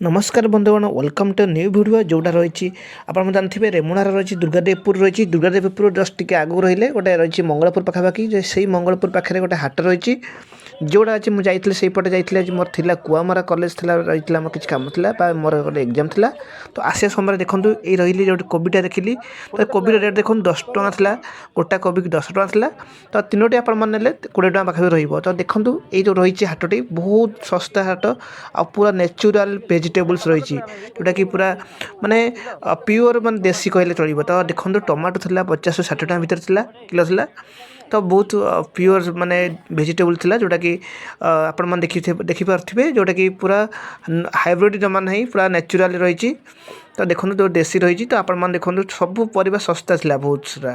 नमस्कार बंधुगण welcome to new video जोटा रही आप जानते रेमुणार रही दुर्गादेवपुर रही दुर्गादेवपुर जस्ट टी आगू रही गोटे रही मंगलपुर पाखापाखि से मंगलपुर पाखे गोटे हाट रही जोड़ा आज मुझे सहीपटे जाइए मोर थिला कुआमरा कॉलेज थिला रही मोर किसी कम था मोर गोटे एग्जाम थिला तो आसिया समय देखूँ ये रही जो कोबीटा देखिली तो कोबी रेट देखो 10 टଙ୍କା था गोटा कोबी 10 ଟଙ୍କା था तो तीनोटी आपने 20 ଟଙ୍କା पाखे रही तो देखूँ ये जो रही हाटटी बहुत सस्ता हाट आ पूरा नेचुराल भेजिटेबल्स रही जोटा कि पूरा माने प्योर मान देसी कहले चलो तो देखो टमाटो था 50-60 ଟଙ୍କା भितर किलो था तो बहुत प्योर माने भेजिटेबल थिला जोटा कि आपण मन देखि पार्थिबे जोटा कि पूरा हाइब्रिड जमा नहीं पूरा नेचुरल रही तो देखो जो देसी रही तो आपण मन देखो सब परिबा सस्ता थिला बहुत सारा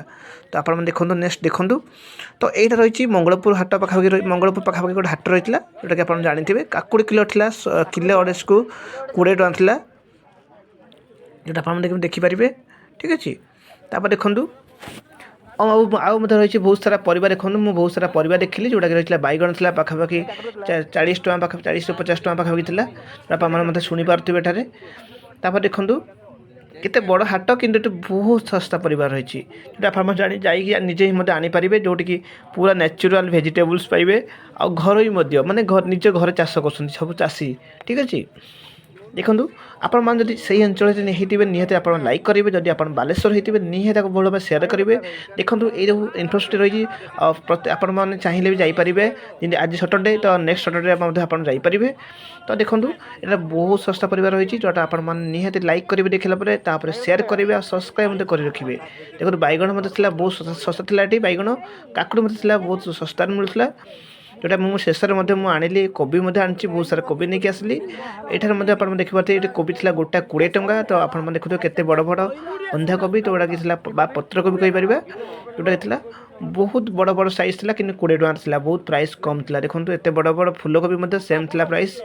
तो आपण मन देखो नेक्स्ट देखो तो यहाँ रही मंगलपुर हाट पाखापाखि मंगलपुर पाखापाखि गोटे हाट रही जोटा कि आप जानते काकुड़ी किलो था किलो 28 को 20 ଟଙ୍କା था जोटा आप देखिपारे ठीक अच्छे तापर देखूँ आउ रही बहुत सारा परिवा देखो मुझे बहुत सारा परिवा देखिली जोटा कि रही बैगण था पाखापाखि 40 ଟଙ୍କା पाखा 40-50 ଟଙ୍କା पाखापाखि था आप मतलब शुणी पार्थिबे एठारे तापर देखूँ केते बड़ हाट कि बहुत सस्ता परिवार रही जो आप जाइए निजे ही मत आनीपारे जोटि कि पूरा नेचुराल भेजिटेबल्स पाइबे आ घर ही माने निज घर चाष कर सब चाषी ठीक अच्छे देखूँ आपण मैंने जब से अंचल होते निहत आप लाइक करेंगे जदि आप बालेश्वर होते निहत भल भाव सेयार करेंगे देखूँ ये जो इन्फ्रास्ट्रक्चर रही आपण मैंने चाहिए भी जापरेंगे जमी आज सटरडे तो नेक्स्ट सटरडे आप जापरेंगे तो देखूँ यहाँ बहुत सस्ता परिवार रही जोटा आप निहत लाइक करेंगे देखला सेयार करेंगे और सब्सक्राइब कर रखिए देखो बैगण मत बहुत सस्ता था ये बैगण काकुड़ी मत बहुत सस्ता मिलूला जोटा मुझे शेष में आनिली कोबी आनी बहुत सारा कोबी नहीं आसली यहाँ आप देखिए ये कोबी था गोटा 20 ଟଙ୍କା तो आप देखो केते बड़ बड़ बंधा कोबी तो जोटा कि पत्र कोबी कहीपर जोटा कि बहुत बड़ बड़ साइज था कि 20 ଟଙ୍କା था बहुत प्राइस कम था देखो एत बड़ बड़ फूलकोबी सेम था प्राइस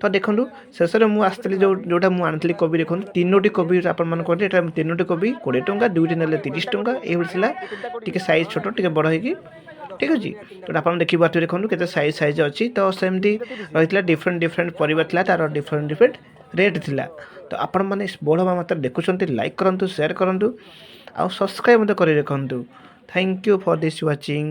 तो देखो शेष में मुझे आसती जोटा मुझे आनी कोबी देखो 3ଟି कोबी आपन कहते 3ଟି कोबी 20 ଟଙ୍କା 2ଟି ने 30 ଟଙ୍କା ये टी साइज छोट टे बड़ होगी ठीक अच्छे तो आप देखिए देखो के साइज अच्छी तो सेमती रही डिफरेंट परिवार था तार डिफरेंट रेट थिला तो आपण मैंने बड़ मात्रा देखुं लाइक करूँ शेयर करूँ आ सब्सक्राइब कर रखु thank you for this watching.